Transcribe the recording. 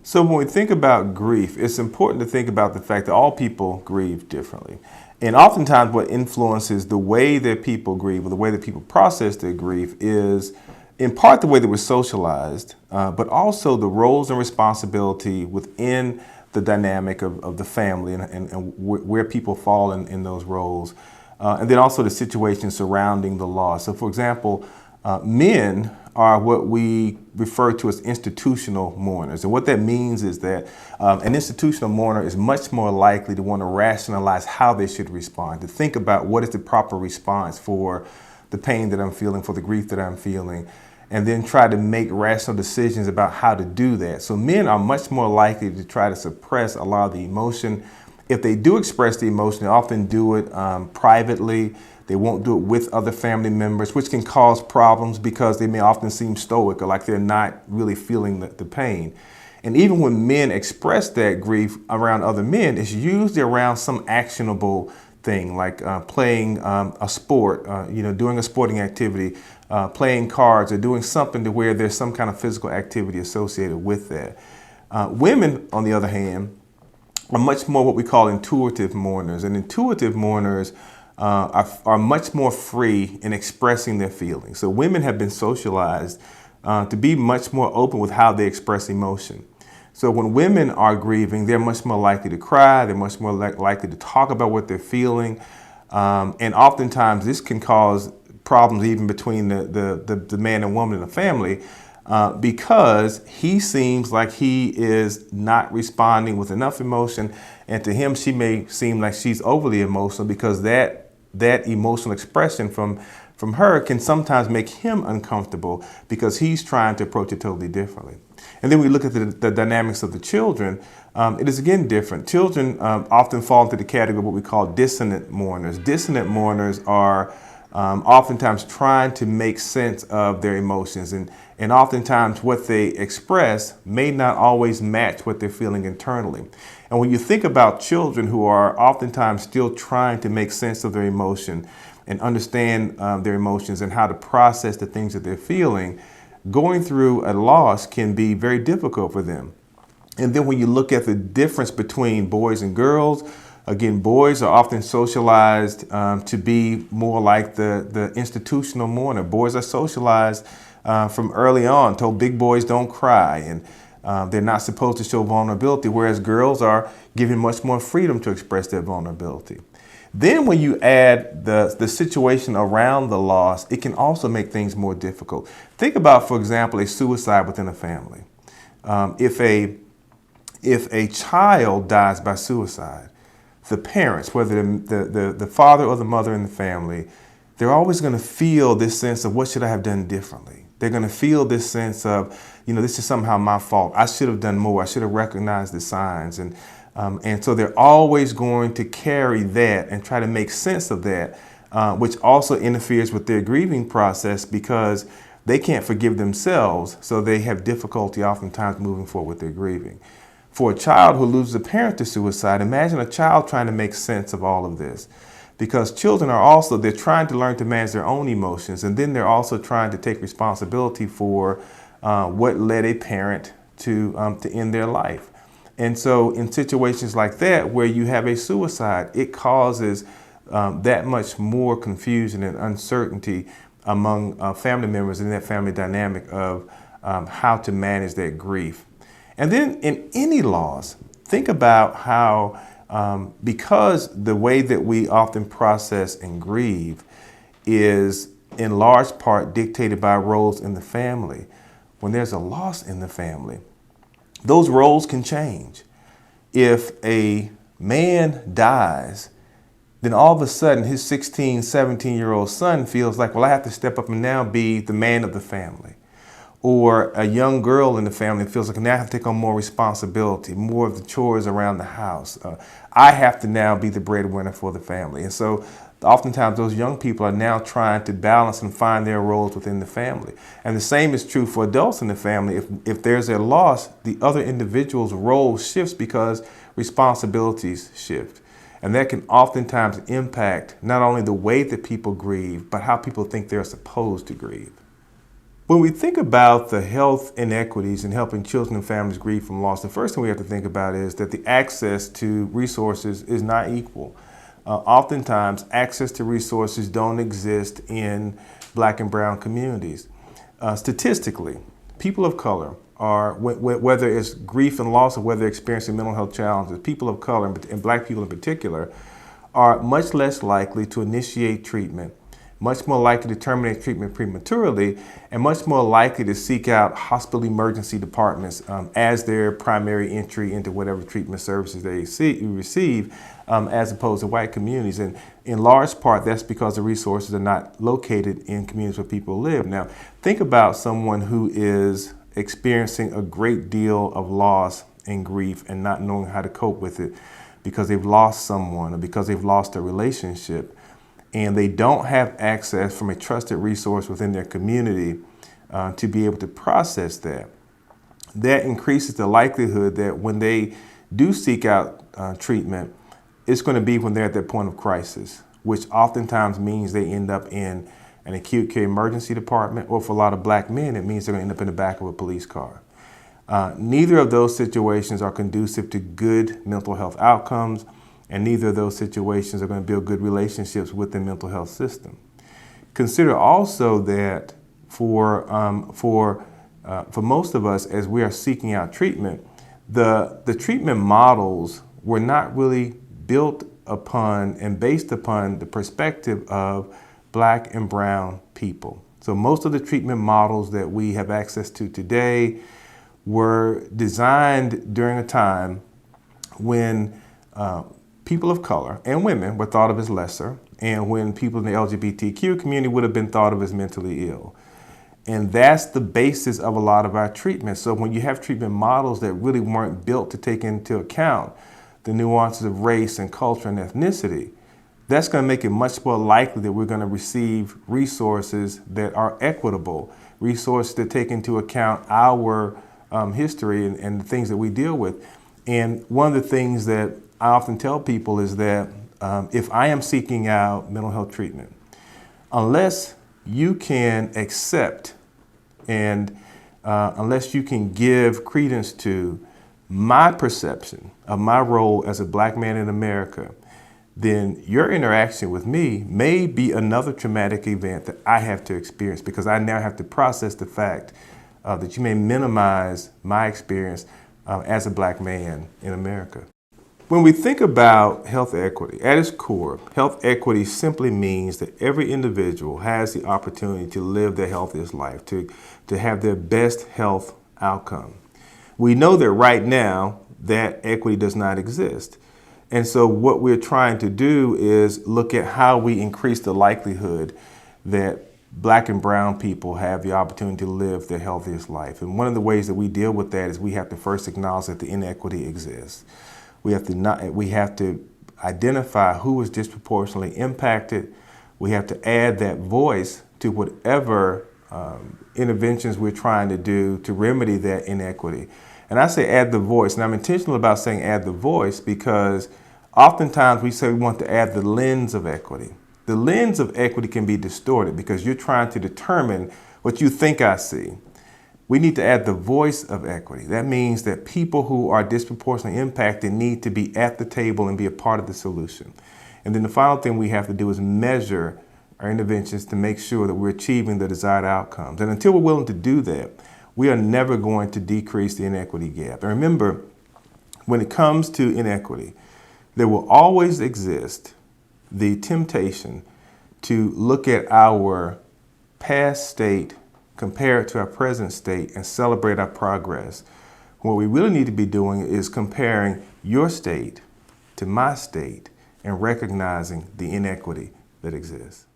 So when we think about grief, it's important to think about the fact that all people grieve differently. And oftentimes what influences the way that people grieve or the way that people process their grief is in part the way that we're socialized, but also the roles and responsibility within the dynamic of the family and where people fall in those roles. And then also the situation surrounding the loss. So for example, men are what we refer to as institutional mourners. And what that means is that an institutional mourner is much more likely to want to rationalize how they should respond, to think about what is the proper response for the pain that I'm feeling, for the grief that I'm feeling, and then try to make rational decisions about how to do that. So men are much more likely to try to suppress a lot of the emotion. If they do express the emotion, they often do it privately. They won't do it with other family members, which can cause problems because they may often seem stoic or like they're not really feeling the pain. And even when men express that grief around other men, it's usually around some actionable thing like playing a sport, doing a sporting activity, playing cards, or doing something to where there's some kind of physical activity associated with that. Women, on the other hand, are much more what we call intuitive mourners. And intuitive mourners are much more free in expressing their feelings. So women have been socialized to be much more open with how they express emotion. So when women are grieving, they're much more likely to cry, they're much more likely to talk about what they're feeling. And oftentimes this can cause problems even between the man and woman in the family because he seems like he is not responding with enough emotion. And to him, she may seem like she's overly emotional because that emotional expression from her can sometimes make him uncomfortable because he's trying to approach it totally differently. And then we look at the dynamics of the children. It is again different. Children often fall into the category of what we call dissonant mourners. Dissonant mourners are oftentimes trying to make sense of their emotions, and oftentimes what they express may not always match what they're feeling internally. And when you think about children who are oftentimes still trying to make sense of their emotion and understand their emotions and how to process the things that they're feeling, going through a loss can be very difficult for them. And then when you look at the difference between boys and girls, again, boys are often socialized to be more like the institutional mourner. Boys are socialized from early on, told big boys don't cry, and they're not supposed to show vulnerability, whereas girls are given much more freedom to express their vulnerability. Then when you add the situation around the loss, it can also make things more difficult. Think about, for example, a suicide within a family. If a child dies by suicide, the parents, whether the father or the mother in the family, they're always going to feel this sense of what should I have done differently? They're going to feel this sense of, this is somehow my fault. I should have done more. I should have recognized the signs. And so they're always going to carry that and try to make sense of that, which also interferes with their grieving process because they can't forgive themselves. So they have difficulty oftentimes moving forward with their grieving. For a child who loses a parent to suicide, imagine a child trying to make sense of all of this. Because children are also, they're trying to learn to manage their own emotions, and then they're also trying to take responsibility for what led a parent to end their life. And so in situations like that, where you have a suicide, it causes that much more confusion and uncertainty among family members in that family dynamic of how to manage that grief. And then in any loss, think about how because the way that we often process and grieve is in large part dictated by roles in the family. When there's a loss in the family, those roles can change. If a man dies, then all of a sudden his 16, 17-year-old son feels like, well, I have to step up and now be the man of the family. Or a young girl in the family feels like now I have to take on more responsibility, more of the chores around the house. I have to now be the breadwinner for the family. And so oftentimes those young people are now trying to balance and find their roles within the family. And the same is true for adults in the family. If there's a loss, the other individual's role shifts because responsibilities shift. And that can oftentimes impact not only the way that people grieve, but how people think they're supposed to grieve. When we think about the health inequities in helping children and families grieve from loss, the first thing we have to think about is that the access to resources is not equal. Oftentimes, access to resources don't exist in Black and brown communities. Statistically, people of color are, whether it's grief and loss or whether they're experiencing mental health challenges, people of color, and Black people in particular, are much less likely to initiate treatment, much more likely to terminate treatment prematurely, and much more likely to seek out hospital emergency departments as their primary entry into whatever treatment services they receive, as opposed to white communities. And in large part, that's because the resources are not located in communities where people live. Now, think about someone who is experiencing a great deal of loss and grief and not knowing how to cope with it because they've lost someone or because they've lost a relationship, and they don't have access from a trusted resource within their community to be able to process that. That increases the likelihood that when they do seek out treatment, it's going to be when they're at that point of crisis, which oftentimes means they end up in an acute care emergency department, or for a lot of Black men, it means they're going to end up in the back of a police car. Neither of those situations are conducive to good mental health outcomes, and neither of those situations are going to build good relationships with the mental health system. Consider also that for most of us, as we are seeking out treatment, the treatment models were not really built upon and based upon the perspective of Black and brown people. So most of the treatment models that we have access to today were designed during a time when people of color and women were thought of as lesser, and when people in the LGBTQ community would have been thought of as mentally ill. And that's the basis of a lot of our treatment. So when you have treatment models that really weren't built to take into account the nuances of race and culture and ethnicity, that's going to make it much more likely that we're going to receive resources that are equitable, resources that take into account our history and the things that we deal with. And one of the things that I often tell people is that if I am seeking out mental health treatment, unless you can accept and unless you can give credence to my perception of my role as a Black man in America, then your interaction with me may be another traumatic event that I have to experience, because I now have to process the fact that you may minimize my experience as a Black man in America. When we think about health equity, at its core, health equity simply means that every individual has the opportunity to live their healthiest life, to have their best health outcome. We know that right now that equity does not exist. And so what we're trying to do is look at how we increase the likelihood that Black and brown people have the opportunity to live their healthiest life. And one of the ways that we deal with that is we have to first acknowledge that the inequity exists. We have to identify who is disproportionately impacted. We have to add that voice to whatever interventions we're trying to do to remedy that inequity. And I say add the voice, and I'm intentional about saying add the voice because oftentimes we say we want to add the lens of equity. The lens of equity can be distorted because you're trying to determine what you think I see. We need to add the voice of equity. That means that people who are disproportionately impacted need to be at the table and be a part of the solution. And then the final thing we have to do is measure our interventions to make sure that we're achieving the desired outcomes. And until we're willing to do that, we are never going to decrease the inequity gap. And remember, when it comes to inequity, there will always exist the temptation to look at our past state, compare it to our present state, and celebrate our progress. What we really need to be doing is comparing your state to my state and recognizing the inequity that exists.